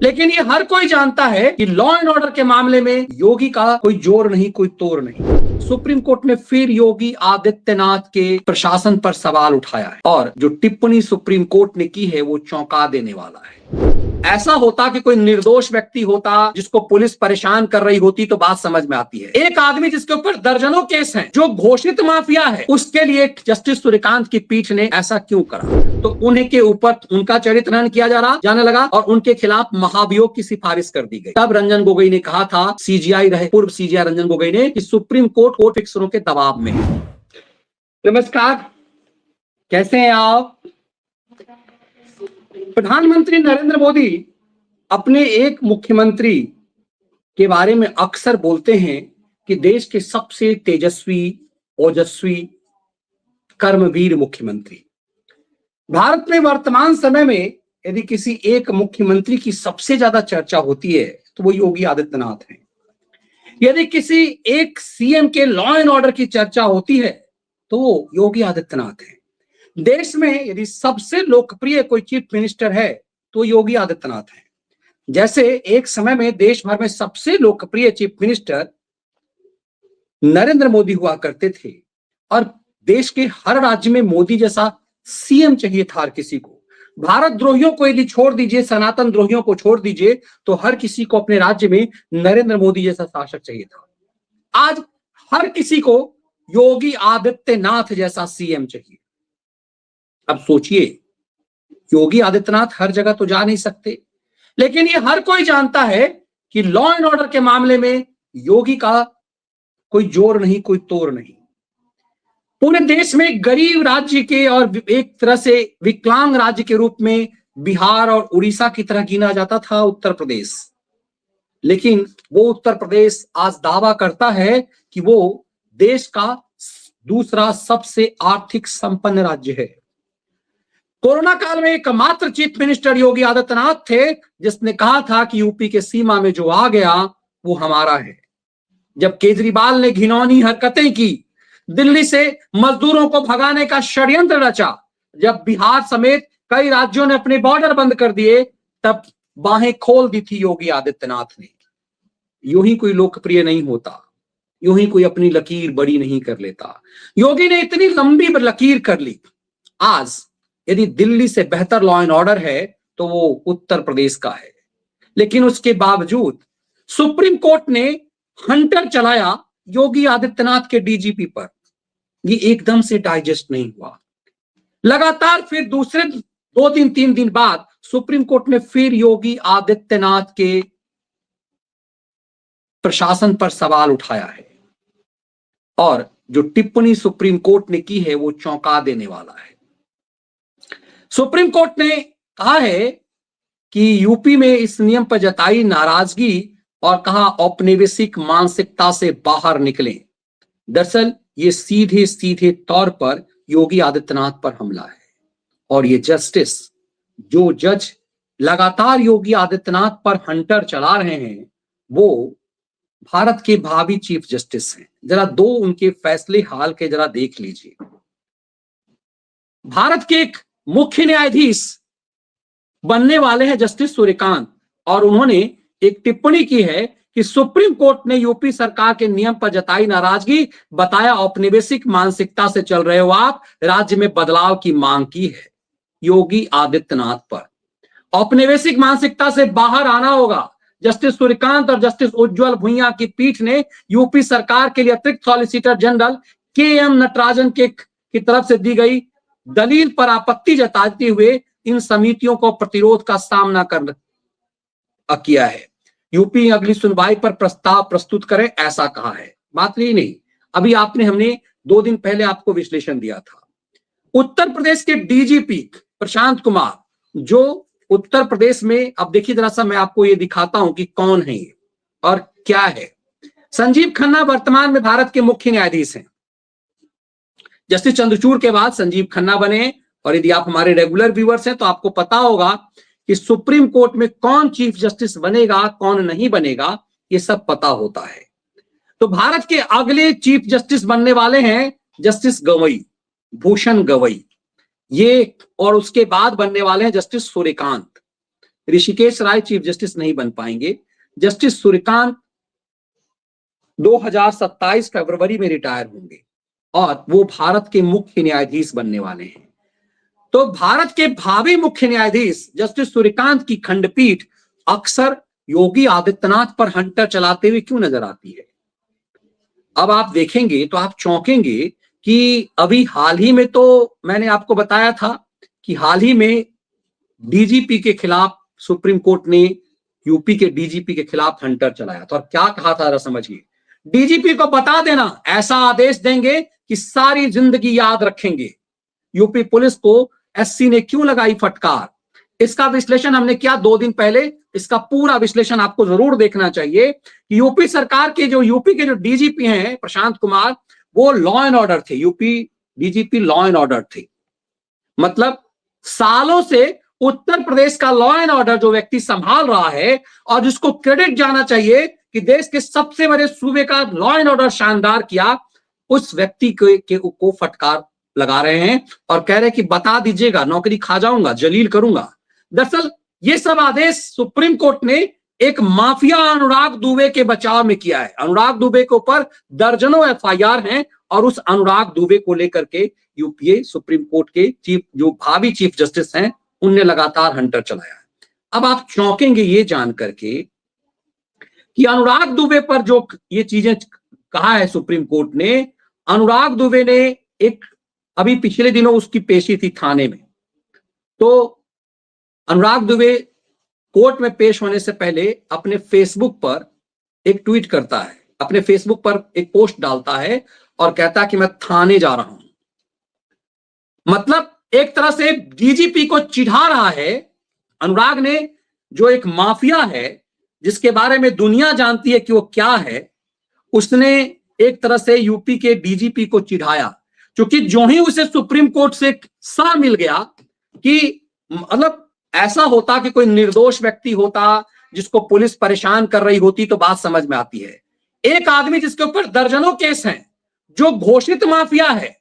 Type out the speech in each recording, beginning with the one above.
लेकिन ये हर कोई जानता है कि लॉ एंड ऑर्डर के मामले में योगी का कोई जोर नहीं, कोई तोड़ नहीं। सुप्रीम कोर्ट ने फिर योगी आदित्यनाथ के प्रशासन पर सवाल उठाया है और जो टिप्पणी सुप्रीम कोर्ट ने की है वो चौंका देने वाला है। ऐसा होता कि कोई निर्दोष व्यक्ति होता जिसको पुलिस परेशान कर रही होती तो बात समझ में आती है। एक आदमी जिसके ऊपर दर्जनों केस हैं, जो घोषित माफिया है, उसके लिए जस्टिस सूर्यकांत की पीठ ने ऐसा क्यों करा? तो उन्हीं के ऊपर उनका चरित्रहनन किया जाने लगा और उनके खिलाफ महाभियोग की सिफारिश कर दी गई। तब रंजन गोगोई ने कहा था, सीजीआई रहे पूर्व सीजीआई रंजन गोगोई ने, कि सुप्रीम कोर्ट कोर्ट फिक्सरों के दबाव में। नमस्कार, कैसे हैं आप? प्रधानमंत्री नरेंद्र मोदी अपने एक मुख्यमंत्री के बारे में अक्सर बोलते हैं कि देश के सबसे तेजस्वी, ओजस्वी, कर्मवीर मुख्यमंत्री। भारत में वर्तमान समय में यदि किसी एक मुख्यमंत्री की सबसे ज्यादा चर्चा होती है तो वो योगी आदित्यनाथ हैं। यदि किसी एक सीएम के लॉ एंड ऑर्डर की चर्चा होती है तो वो योगी आदित्यनाथ हैं। देश में यदि सबसे लोकप्रिय कोई चीफ मिनिस्टर है तो योगी आदित्यनाथ हैं। जैसे एक समय में देश भर में सबसे लोकप्रिय चीफ मिनिस्टर नरेंद्र मोदी हुआ करते थे और देश के हर राज्य में मोदी जैसा सीएम चाहिए था हर किसी को। भारत द्रोहियों को यदि छोड़ दीजिए, सनातन द्रोहियों को छोड़ दीजिए, तो हर किसी को अपने राज्य में नरेंद्र मोदी जैसा शासक चाहिए था। आज हर किसी को योगी आदित्यनाथ जैसा सीएम चाहिए। अब सोचिए, योगी आदित्यनाथ हर जगह तो जा नहीं सकते, लेकिन ये हर कोई जानता है कि लॉ एंड ऑर्डर के मामले में योगी का कोई जोर नहीं, कोई तोड़ नहीं। पूरे देश में गरीब राज्य के और एक तरह से विकलांग राज्य के रूप में बिहार और उड़ीसा की तरह गिना जाता था उत्तर प्रदेश। लेकिन वो उत्तर प्रदेश आज दावा करता है कि वो देश का दूसरा सबसे आर्थिक संपन्न राज्य है। कोरोना काल में एकमात्र चीफ मिनिस्टर योगी आदित्यनाथ थे जिसने कहा था कि यूपी के सीमा में जो आ गया वो हमारा है। जब केजरीवाल ने घिनौनी हरकतें की, दिल्ली से मजदूरों को भगाने का षड्यंत्र रचा, जब बिहार समेत कई राज्यों ने अपने बॉर्डर बंद कर दिए, तब बाहें खोल दी थी योगी आदित्यनाथ ने। यूं ही कोई लोकप्रिय नहीं होता, यूं ही कोई अपनी लकीर बड़ी नहीं कर लेता। योगी ने इतनी लंबी लकीर कर ली। आज यदि दिल्ली से बेहतर लॉ एंड ऑर्डर है तो वो उत्तर प्रदेश का है। लेकिन उसके बावजूद सुप्रीम कोर्ट ने हंटर चलाया योगी आदित्यनाथ के डीजीपी पर। ये एकदम से डाइजेस्ट नहीं हुआ। लगातार फिर दूसरे 2-3 दिन बाद सुप्रीम कोर्ट ने फिर योगी आदित्यनाथ के प्रशासन पर सवाल उठाया है और जो टिप्पणी सुप्रीम कोर्ट ने की है वो चौंका देने वाला है। सुप्रीम कोर्ट ने कहा है कि यूपी में इस नियम पर जताई नाराजगी और कहा औपनिवेशिक मानसिकता से बाहर निकलें। दरअसल ये सीधे सीधे तौर पर योगी आदित्यनाथ पर हमला है और ये जो जज लगातार योगी आदित्यनाथ पर हंटर चला रहे हैं वो भारत के भावी चीफ जस्टिस हैं। जरा दो उनके फैसले हाल के जरा देख लीजिए। भारत के एक मुख्य न्यायाधीश बनने वाले हैं जस्टिस सूर्यकांत और उन्होंने एक टिप्पणी की है कि सुप्रीम कोर्ट ने यूपी सरकार के नियम पर जताई नाराजगी, बताया औपनिवेशिक मानसिकता से चल रहे हो आप, राज्य में बदलाव की मांग की है। योगी आदित्यनाथ पर औपनिवेशिक मानसिकता से बाहर आना होगा। जस्टिस सूर्यकांत और जस्टिस उज्जवल भुइयां की पीठ ने यूपी सरकार के लिए अतिरिक्त सॉलिसिटर जनरल के.एम. नटराजन की तरफ से दी गई दलील पर आपत्ति जताते हुए इन समितियों को प्रतिरोध का सामना किया है। यूपी अगली सुनवाई पर प्रस्ताव प्रस्तुत करें, ऐसा कहा है। बात नहीं, अभी हमने 2 दिन पहले आपको विश्लेषण दिया था। उत्तर प्रदेश के डीजीपी प्रशांत कुमार, जो उत्तर प्रदेश में, अब देखिए जरा सा मैं आपको ये दिखाता हूं कि कौन है ये और क्या है। संजीव खन्ना वर्तमान में भारत के मुख्य न्यायाधीश हैं। जस्टिस चंद्रचूड़ के बाद संजीव खन्ना बने और यदि आप हमारे रेगुलर व्यूअर्स हैं तो आपको पता होगा कि सुप्रीम कोर्ट में कौन चीफ जस्टिस बनेगा, कौन नहीं बनेगा, ये सब पता होता है। तो भारत के अगले चीफ जस्टिस बनने वाले हैं जस्टिस गवई, भूषण गवई ये, और उसके बाद बनने वाले हैं जस्टिस सूर्यकांत। ऋषिकेश राय चीफ जस्टिस नहीं बन पाएंगे। जस्टिस सूर्यकांत 2027 फरवरी में रिटायर होंगे और वो भारत के मुख्य न्यायाधीश बनने वाले हैं। तो भारत के भावी मुख्य न्यायाधीश जस्टिस सूर्यकांत की खंडपीठ अक्सर योगी आदित्यनाथ पर हंटर चलाते हुए क्यों नजर आती है? अब आप देखेंगे तो आप चौंकेंगे कि अभी हाल ही में तो मैंने आपको बताया था कि हाल ही में डीजीपी के खिलाफ सुप्रीम कोर्ट ने यूपी के डीजीपी के खिलाफ हंटर चलाया था और क्या कहा था जरा समझिए। डीजीपी को बता देना, ऐसा आदेश देंगे कि सारी जिंदगी याद रखेंगे। यूपी पुलिस को एससी ने क्यों लगाई फटकार, इसका विश्लेषण हमने किया 2 दिन पहले। इसका पूरा विश्लेषण आपको जरूर देखना चाहिए कि यूपी सरकार के यूपी के डीजीपी हैं प्रशांत कुमार, वो लॉ एंड ऑर्डर थे। UP DGP law and order थे, मतलब सालों से उत्तर प्रदेश का लॉ एंड ऑर्डर जो व्यक्ति संभाल रहा है और जिसको क्रेडिट जाना चाहिए कि देश के सबसे बड़े सूबे का लॉ एंड ऑर्डर शानदार किया, उस व्यक्ति को फटकार लगा रहे हैं और कह रहे हैं कि बता दीजिएगा, नौकरी खा जाऊंगा, जलील करूंगा। दरअसल ये सब आदेश सुप्रीम कोर्ट ने एक माफिया अनुराग दुबे के बचाव में किया है। अनुराग दुबे के ऊपर दर्जनों एफआईआर हैं और उस अनुराग दुबे को लेकर के यूपीए सुप्रीम कोर्ट के जो भावी चीफ जस्टिस हैं उनने लगातार हंटर चलाया है। अब आप चौंकेंगे ये जान करके कि अनुराग दुबे पर जो ये चीजें कहा है सुप्रीम कोर्ट ने, अनुराग दुबे ने एक अभी पिछले दिनों उसकी पेशी थी थाने में, तो अनुराग दुबे कोर्ट में पेश होने से पहले अपने फेसबुक पर एक ट्वीट करता है, अपने फेसबुक पर एक पोस्ट डालता है और कहता है कि मैं थाने जा रहा हूं। मतलब एक तरह से डीजीपी को चिढ़ा रहा है अनुराग ने, जो एक माफिया है जिसके बारे में दुनिया जानती है कि वो क्या है। उसने एक तरह से यूपी के डीजीपी को चिढ़ाया, क्योंकि जो ही उसे सुप्रीम कोर्ट से सा मिल गया कि मतलब ऐसा होता कि कोई निर्दोष व्यक्ति होता जिसको पुलिस परेशान कर रही होती तो बात समझ में आती है। एक आदमी जिसके ऊपर दर्जनों केस हैं, जो घोषित माफिया है,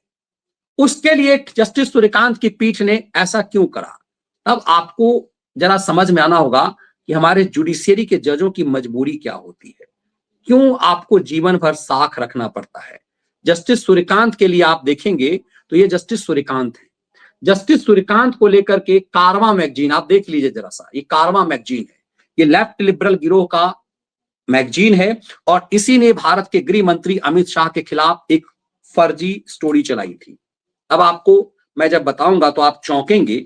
उसके लिए जस्टिस सूर्यकांत की पीठ ने ऐसा क्यों करा? अब आपको जरा समझ में आना होगा कि हमारे जुडिशियरी के जजों की मजबूरी क्या होती है, क्यों आपको जीवन भर साख रखना पड़ता है। जस्टिस सूर्यकांत के लिए आप देखेंगे तो ये जस्टिस सूर्यकांत है। जस्टिस सूर्यकांत को लेकर के कारवां मैगजीन आप देख लीजिए जरा सा, ये कारवां मैगजीन है, ये लेफ्ट लिबरल गिरोह का मैगजीन है और इसी ने भारत के गृह मंत्री अमित शाह के खिलाफ एक फर्जी स्टोरी चलाई थी। अब आपको मैं जब बताऊंगा तो आप चौंकेंगे।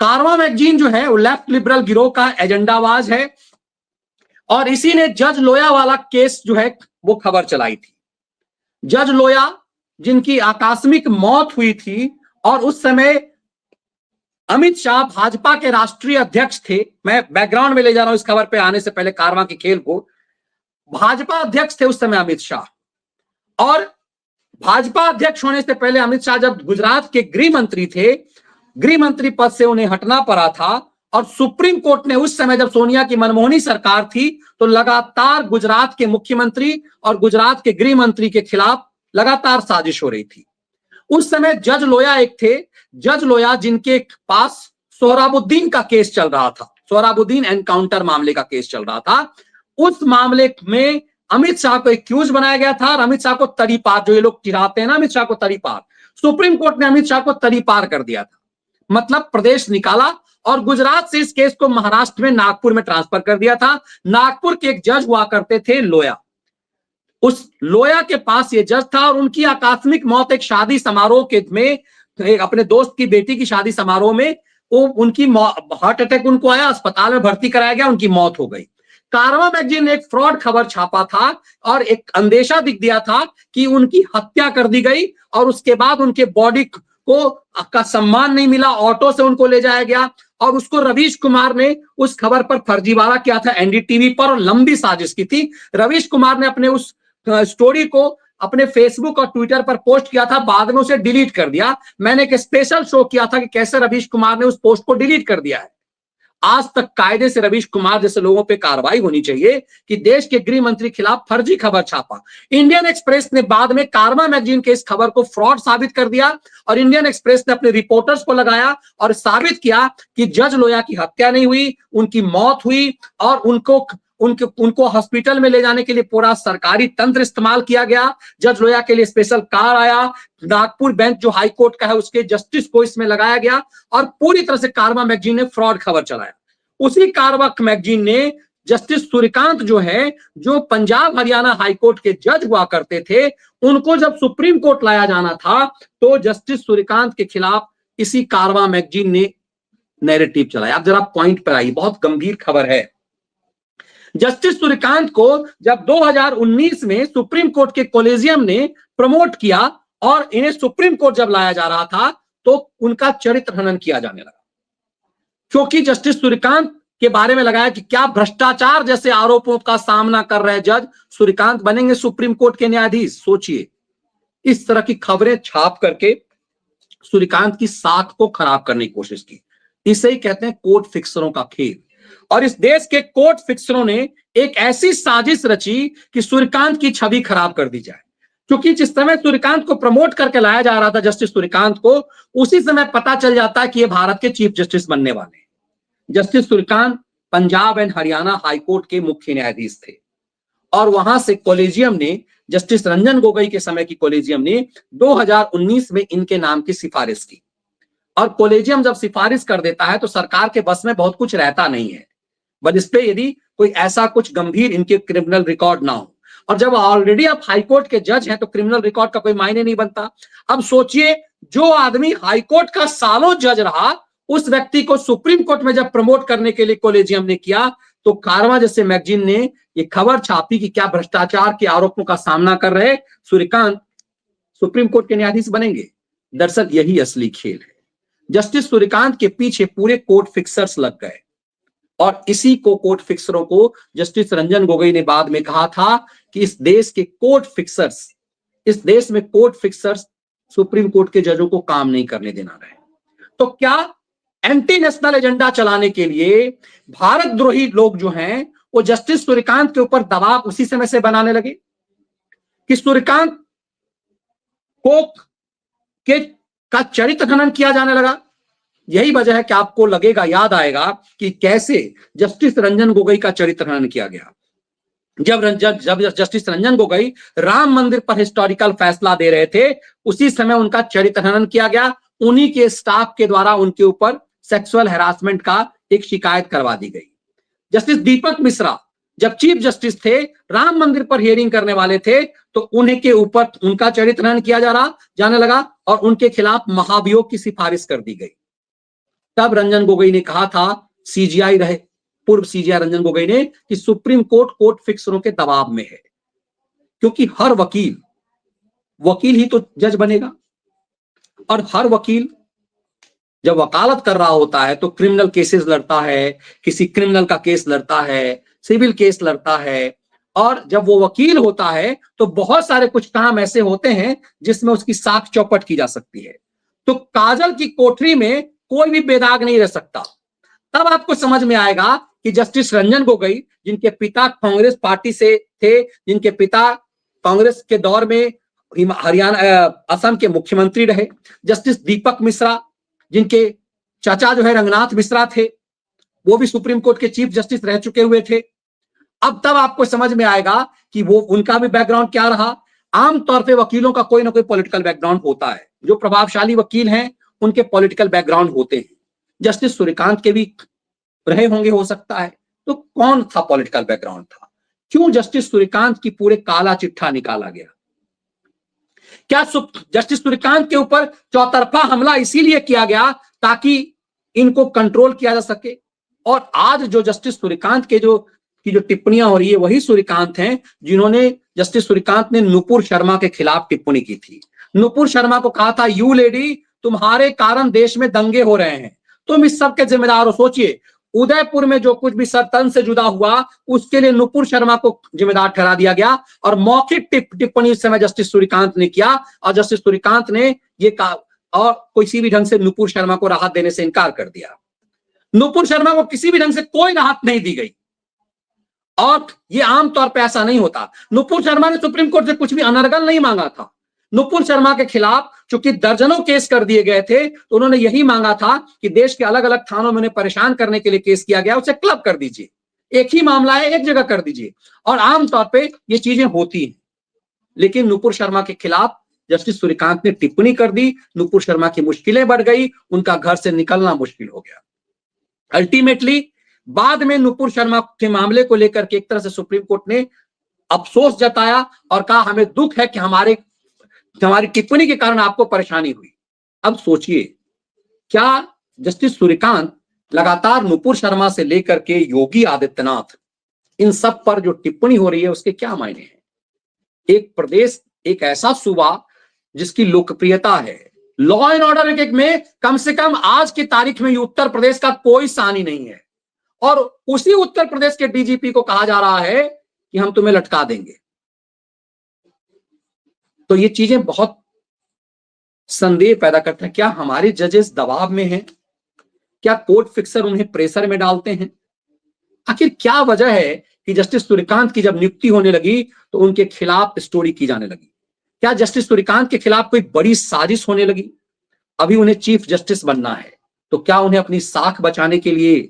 कारवां मैगजीन जो है वो लेफ्ट लिबरल गिरोह का एजेंडाबाज है और इसी ने जज लोया वाला केस जो है वो खबर चलाई थी। जज लोया जिनकी आकस्मिक मौत हुई थी और उस समय अमित शाह भाजपा के राष्ट्रीय अध्यक्ष थे। मैं बैकग्राउंड में ले जा रहा हूं इस खबर पे आने से पहले कारवां के खेल को। भाजपा अध्यक्ष थे उस समय अमित शाह और भाजपा अध्यक्ष होने से पहले अमित शाह जब गुजरात के गृह मंत्री थे, गृह मंत्री पद से उन्हें हटना पड़ा था और सुप्रीम कोर्ट ने उस समय जब सोनिया की मनमोहनी सरकार थी तो लगातार गुजरात के मुख्यमंत्री और गुजरात के गृह मंत्री के खिलाफ लगातार साजिश हो रही थी। उस समय जज लोया एक थे, जज लोया जिनके पास सोहराबुद्दीन का केस चल रहा था, सोहराबुद्दीन एनकाउंटर मामले का केस चल रहा था। उस मामले में अमित शाह को एक्यूज बनाया गया था और अमित शाह को तरीपार, जो ये लोग चिढ़ाते हैं ना अमित शाह को तरीपार, सुप्रीम कोर्ट ने अमित शाह को तरीपार कर दिया था, मतलब प्रदेश निकाला और गुजरात से इस केस को महाराष्ट्र में नागपुर में ट्रांसफर कर दिया था। नागपुर के एक जज हुआ करते थे लोया, उस लोया के पास ये जज था और उनकी आकस्मिक मौत एक शादी समारोह के में, अपने दोस्त की बेटी की शादी समारोह में वो उनकी हार्ट अटैक उनको आया, अस्पताल में भर्ती कराया गया, उनकी मौत हो गई। कारवां मैगजीन ने एक फ्रॉड खबर छापा था और एक अंदेशा दिख दिया था कि उनकी हत्या कर दी गई और उसके बाद उनके बॉडी को का सम्मान नहीं मिला, ऑटो से उनको ले जाया गया और उसको रवीश कुमार ने उस खबर पर फर्जीवाड़ा किया था एनडीटीवी पर और लंबी साजिश की थी। रवीश कुमार ने अपने उस स्टोरी को अपने फेसबुक और ट्विटर पर पोस्ट किया था, बाद में उसे डिलीट कर दिया। मैंने एक स्पेशल शो किया था कि कैसे रवीश कुमार ने उस पोस्ट को डिलीट कर दिया है। आज तक कायदे से रवीश कुमार जैसे लोगों पे कार्रवाई होनी चाहिए कि देश के गृह मंत्री खिलाफ फर्जी खबर छापा। इंडियन एक्सप्रेस ने बाद में कार्मा मैगजीन के इस खबर को फ्रॉड साबित कर दिया और इंडियन एक्सप्रेस ने अपने रिपोर्टर्स को लगाया और साबित किया कि जज लोया की हत्या नहीं हुई, उनकी मौत हुई और उनको हॉस्पिटल में ले जाने के लिए पूरा सरकारी तंत्र इस्तेमाल किया गया। जज लोया के लिए स्पेशल कार आया, नागपुर बेंच जो हाई कोर्ट का है उसके जस्टिस को इसमें लगाया गया और पूरी तरह से कार्मा मैगजीन ने फ्रॉड खबर चलाया। उसी कार्मा मैगजीन ने जस्टिस सूर्यकांत जो है, जो पंजाब हरियाणा हाई कोर्ट के जज हुआ करते थे, उनको जब सुप्रीम कोर्ट लाया जाना था तो जस्टिस सूर्यकांत के खिलाफ इसी कार्मा मैगजीन ने नैरेटिव चलाया। अब जरा पॉइंट पर आई, बहुत गंभीर खबर है। जस्टिस सूर्यकांत को जब 2019 में सुप्रीम कोर्ट के कॉलेजियम ने प्रमोट किया और इन्हें सुप्रीम कोर्ट जब लाया जा रहा था तो उनका चरित्र हनन किया जाने लगा, क्योंकि जस्टिस सूर्यकांत के बारे में लगाया कि क्या भ्रष्टाचार जैसे आरोपों का सामना कर रहे जज सूर्यकांत बनेंगे सुप्रीम कोर्ट के न्यायाधीश। सोचिए, इस तरह की खबरें छाप करके सूर्यकांत की साख को खराब करने की कोशिश की। इसे ही कहते हैं कोर्ट फिक्सरों का खेल। और इस देश के कोर्ट फिक्सरों ने एक ऐसी साजिश रची कि सूर्यकांत की छवि खराब कर दी जाए, क्योंकि जिस समय सूर्यकांत को प्रमोट करके लाया जा रहा था जस्टिस सूर्यकांत को, उसी समय पता चल जाता है कि ये भारत के चीफ जस्टिस बनने वाले हैं। Justice Suryakant Punjab and Haryana high court के मुख्य न्यायाधीश थे और वहां से कॉलेजियम ने, जस्टिस रंजन गोगोई के समय की कॉलेजियम ने 2019 में इनके नाम की सिफारिश की। और कॉलेजियम जब सिफारिश कर देता है तो सरकार के बस में बहुत कुछ रहता नहीं है, बनिस्पे यदि कोई ऐसा कुछ गंभीर इनके क्रिमिनल रिकॉर्ड ना हो। और जब ऑलरेडी आप हाईकोर्ट के जज हैं तो क्रिमिनल रिकॉर्ड का कोई मायने नहीं बनता। अब सोचिए, जो आदमी हाईकोर्ट का सालों जज रहा, उस व्यक्ति को सुप्रीम कोर्ट में जब प्रमोट करने के लिए कॉलेजियम ने किया तो कार्मा जैसे मैगजीन ने ये खबर छापी कि क्या भ्रष्टाचार के आरोपों का सामना कर रहे सूर्यकांत सुप्रीम कोर्ट के न्यायाधीश बनेंगे। दरअसल यही असली खेल है। जस्टिस सूर्यकांत के पीछे पूरे कोर्ट फिक्सर्स लग गए और इसी को कोर्ट फिक्सरों को जस्टिस रंजन गोगोई ने बाद में कहा था कि इस देश के कोर्ट फिक्सर्स, इस देश में कोर्ट फिक्सर्स सुप्रीम कोर्ट के जजों को काम नहीं करने देना रहे। तो क्या एंटी नेशनल एजेंडा चलाने के लिए भारत द्रोही लोग जो हैं वो जस्टिस सूर्यकांत के ऊपर दबाव उसी समय से बनाने लगे कि सूर्यकांत को का चरित्र हनन किया जाने लगा। यही वजह है कि आपको लगेगा, याद आएगा कि कैसे जस्टिस रंजन गोगोई का चरित्र हनन किया गया। जब जस्टिस रंजन गोगोई राम मंदिर पर हिस्टोरिकल फैसला दे रहे थे, उसी समय उनका चरित्र हनन किया गया। उन्हीं के स्टाफ के द्वारा उनके ऊपर सेक्सुअल हैरासमेंट का एक शिकायत करवा दी गई। जस्टिस दीपक मिश्रा जब चीफ जस्टिस थे, राम मंदिर पर हियरिंग करने वाले थे, तो उन्हें के ऊपर उनका चरित्र हनन किया जाने लगा और उनके खिलाफ महाभियोग की सिफारिश कर दी गई। तब रंजन गोगोई ने कहा था, सीजीआई रहे पूर्व सीजीआई रंजन गोगोई ने, कि सुप्रीम कोर्ट कोर्ट फिक्सरों के दबाव में है, क्योंकि हर वकील ही तो जज बनेगा और हर वकील जब वकालत कर रहा होता है तो क्रिमिनल केसेस लड़ता है, किसी क्रिमिनल का केस लड़ता है, सिविल केस लड़ता है, और जब वो वकील होता है तो बहुत सारे कुछ काम ऐसे होते हैं जिसमें उसकी साख चौपट की जा सकती है। तो काजल की कोठरी में कोई भी बेदाग नहीं रह सकता। तब आपको समझ में आएगा कि जस्टिस रंजन गोगोई, जिनके पिता कांग्रेस पार्टी से थे, जिनके पिता कांग्रेस के दौर में हरियाणा असम के मुख्यमंत्री रहे, जस्टिस दीपक मिश्रा जिनके चाचा जो है रंगनाथ मिश्रा थे, वो भी सुप्रीम कोर्ट के चीफ जस्टिस रह चुके हुए थे। अब तब आपको समझ में आएगा कि वो उनका भी बैकग्राउंड क्या रहा। आमतौर पे वकीलों का कोई ना कोई पॉलिटिकल बैकग्राउंड होता है, जो प्रभावशाली वकील हैं उनके पॉलिटिकल बैकग्राउंड होते हैं। जस्टिस सूर्यकांत के भी रहे होंगे हो सकता है। तो कौन था पॉलिटिकल बैकग्राउंड था? क्यों जस्टिस सूर्यकांत की पूरे काला चिट्ठा निकाला गया? क्या जस्टिस सूर्यकांत के ऊपर चौतरफा हमला इसीलिए किया गया ताकि इनको कंट्रोल किया जा सके? और आज जो जस्टिस सूर्यकांत के जो टिप्पणियां हो रही है, वही सूर्यकांत हैं जिन्होंने, जस्टिस सूर्यकांत ने नुपुर शर्मा के खिलाफ टिप्पणी की थी। नुपुर शर्मा को कहा था, यू लेडी, तुम्हारे कारण देश में दंगे हो रहे हैं, तुम इस सब के जिम्मेदार हो। सोचिए, उदयपुर में जो कुछ भी सरतन से जुदा हुआ उसके लिए नुपुर शर्मा को जिम्मेदार ठहरा दिया गया और मौखिक टिप्पणी उस समय जस्टिस सूर्यकांत ने किया और जस्टिस सूर्यकांत ने ये कहा और किसी भी ढंग से नुपुर शर्मा को राहत देने से इनकार कर दिया। नुपुर शर्मा को किसी भी ढंग से कोई राहत नहीं दी गई। और ये आमतौर पे ऐसा नहीं होता। नुपुर शर्मा ने सुप्रीम कोर्ट से कुछ भी अनर्गल नहीं मांगा था। नुपुर शर्मा के खिलाफ चूंकि दर्जनों केस कर दिए गए थे, तो उन्होंने यही मांगा था कि देश के अलग अलग थानों में उन्हें परेशान करने के लिए केस किया गया, उसे क्लब कर दीजिए। एक ही मामला है, एक जगह कर दीजिए। और आमतौर पर ये चीजें होती हैं। लेकिन नुपुर शर्मा के खिलाफ जस्टिस सूर्यकांत ने टिप्पणी कर दी, नुपुर शर्मा की मुश्किलें बढ़ गई, उनका घर से निकलना मुश्किल हो गया। अल्टीमेटली बाद में नुपुर शर्मा के मामले को लेकर के एक तरह से सुप्रीम कोर्ट ने अफसोस जताया और कहा हमें दुख है कि हमारी टिप्पणी के कारण आपको परेशानी हुई। अब सोचिए, क्या जस्टिस सूर्यकांत लगातार नुपुर शर्मा से लेकर के योगी आदित्यनाथ इन सब पर जो टिप्पणी हो रही है उसके क्या मायने हैं? एक प्रदेश, एक ऐसा सूबा जिसकी लोकप्रियता है, लॉ एंड ऑर्डर में कम से कम आज की तारीख में उत्तर प्रदेश का कोई सानी नहीं है, और उसी उत्तर प्रदेश के डीजीपी को कहा जा रहा है कि हम तुम्हें लटका देंगे। तो ये चीजें बहुत संदेह पैदा करते हैं। क्या हमारे जजेस दबाव में हैं? क्या कोर्ट फिक्सर उन्हें प्रेशर में डालते हैं? आखिर क्या वजह है कि जस्टिस सूर्यकांत की जब नियुक्ति होने लगी तो उनके खिलाफ स्टोरी की जाने लगी? क्या जस्टिस सूर्यकांत के खिलाफ कोई बड़ी साजिश होने लगी? अभी उन्हें चीफ जस्टिस बनना है, तो क्या उन्हें अपनी साख बचाने के लिए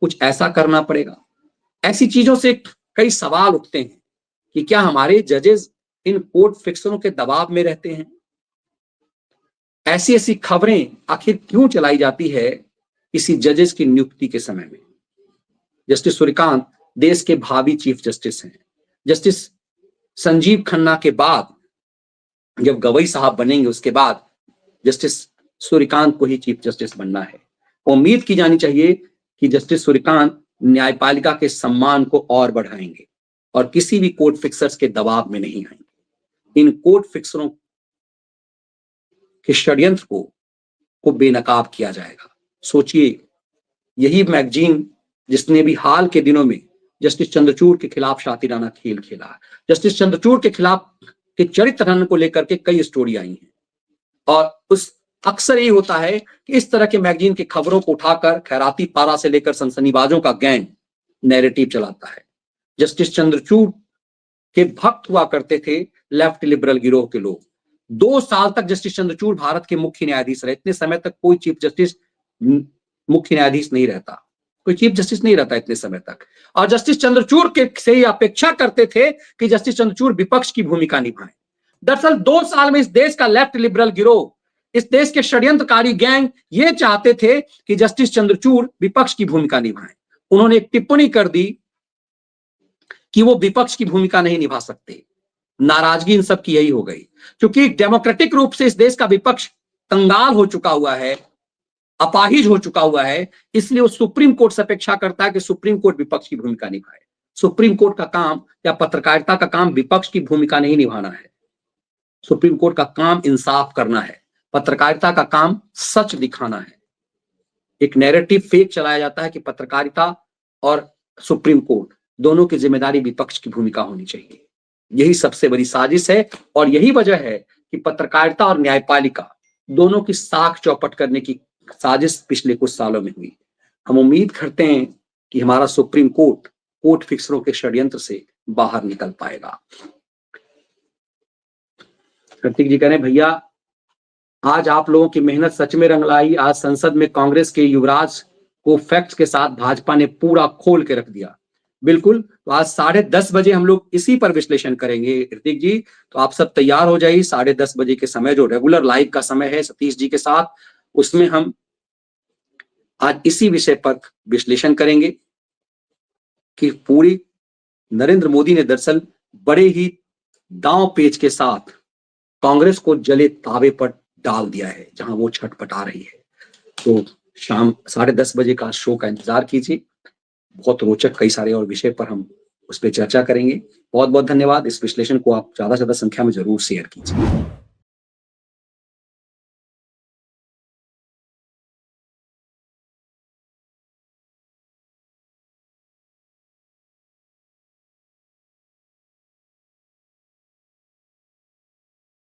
कुछ ऐसा करना पड़ेगा? ऐसी चीजों से कई सवाल उठते हैं कि क्या हमारे जजेस इन कोर्ट फिक्सरों के दबाव में रहते हैं? ऐसी ऐसी खबरें आखिर क्यों चलाई जाती है किसी जजेस की नियुक्ति के समय में? जस्टिस सूर्यकांत देश के भावी चीफ जस्टिस हैं। जस्टिस संजीव खन्ना के बाद जब गवई साहब बनेंगे, उसके बाद जस्टिस सूर्यकांत को ही चीफ जस्टिस बनना है। उम्मीद की जानी चाहिए कि जस्टिस सूर्यकांत न्यायपालिका के सम्मान को और बढ़ाएंगे और किसी भी कोर्ट फिक्सर्स के दबाव में नहीं आएंगे। इन कोर्ट फिक्सरों के षड्यंत्र को बेनकाब किया जाएगा। सोचिए, यही मैगजीन जिसने भी हाल के दिनों में जस्टिस चंद्रचूड़ के खिलाफ शातिराना खेल खेला, जस्टिस चंद्रचूड़ के खिलाफ के चरित्र हनन को लेकर के कई स्टोरी आई हैं, और उस अक्सर यही होता है कि इस तरह के मैगजीन की खबरों को उठाकर खैराती पारा से लेकर सनसनीबाजों का गैंग नैरेटिव चलाता है। जस्टिस चंद्रचूड़ के भक्त हुआ करते थे लेफ्ट लिबरल गिरोह के लोग। 2 साल तक जस्टिस चंद्रचूड़ भारत के मुख्य न्यायाधीश रहे। इतने समय तक कोई चीफ जस्टिस मुख्य न्यायाधीश नहीं रहता, कोई चीफ जस्टिस नहीं रहता इतने समय तक। और जस्टिस चंद्रचूड़ के से ही अपेक्षा करते थे कि जस्टिस चंद्रचूड़ विपक्ष की भूमिका निभाएं। दरअसल 2 साल में इस देश का लेफ्ट लिबरल गिरोह, इस देश के षड्यंत्रकारी गैंग ये चाहते थे कि जस्टिस चंद्रचूड़ विपक्ष की भूमिका निभाएं। उन्होंने एक टिप्पणी कर दी कि वो विपक्ष की भूमिका नहीं निभा सकते। नाराजगी इन सब की यही हो गई, क्योंकि डेमोक्रेटिक रूप से इस देश का विपक्ष कंगाल हो चुका हुआ है, अपाहिज हो चुका हुआ है। इसलिए वो सुप्रीम कोर्ट से अपेक्षा करता है कि सुप्रीम कोर्ट विपक्ष की भूमिका निभाए। सुप्रीम कोर्ट का काम या पत्रकारिता का काम विपक्ष की भूमिका नहीं निभाना है। सुप्रीम कोर्ट का काम इंसाफ करना है, पत्रकारिता का काम सच दिखाना है। एक नैरेटिव फेक चलाया जाता है कि पत्रकारिता और सुप्रीम कोर्ट दोनों की जिम्मेदारी विपक्ष की भूमिका होनी चाहिए। यही सबसे बड़ी साजिश है, और यही वजह है कि पत्रकारिता और न्यायपालिका दोनों की साख चौपट करने की साजिश पिछले कुछ सालों में हुई। हम उम्मीद करते हैं कि हमारा सुप्रीम कोर्ट कोर्ट फिक्सरों के षड्यंत्र से बाहर निकल पाएगा। कार्तिक जी कह रहे हैं, भैया आज आप लोगों की मेहनत सच में रंग लाई। आज संसद में कांग्रेस के युवराज को फैक्ट्स के साथ भाजपा ने पूरा खोल के रख दिया। बिल्कुल, तो आज 10:30 बजे हम लोग इसी पर विश्लेषण करेंगे ऋतिक जी। तो आप सब तैयार हो जाइए। 10:30 बजे के समय जो रेगुलर लाइव का समय है सतीश जी के साथ, उसमें हम आज इसी विषय पर विश्लेषण करेंगे कि पूरी नरेंद्र मोदी ने दरअसल बड़े ही दांव पेच के साथ कांग्रेस को जले तावे पर डाल दिया है, जहां वो छटपटा रही है। तो शाम 10:30 बजे का शो का इंतजार कीजिए। बहुत रोचक कई सारे और विषय पर हम उस पर चर्चा करेंगे। बहुत बहुत धन्यवाद। इस विश्लेषण को आप ज्यादा से ज्यादा संख्या में जरूर शेयर कीजिए।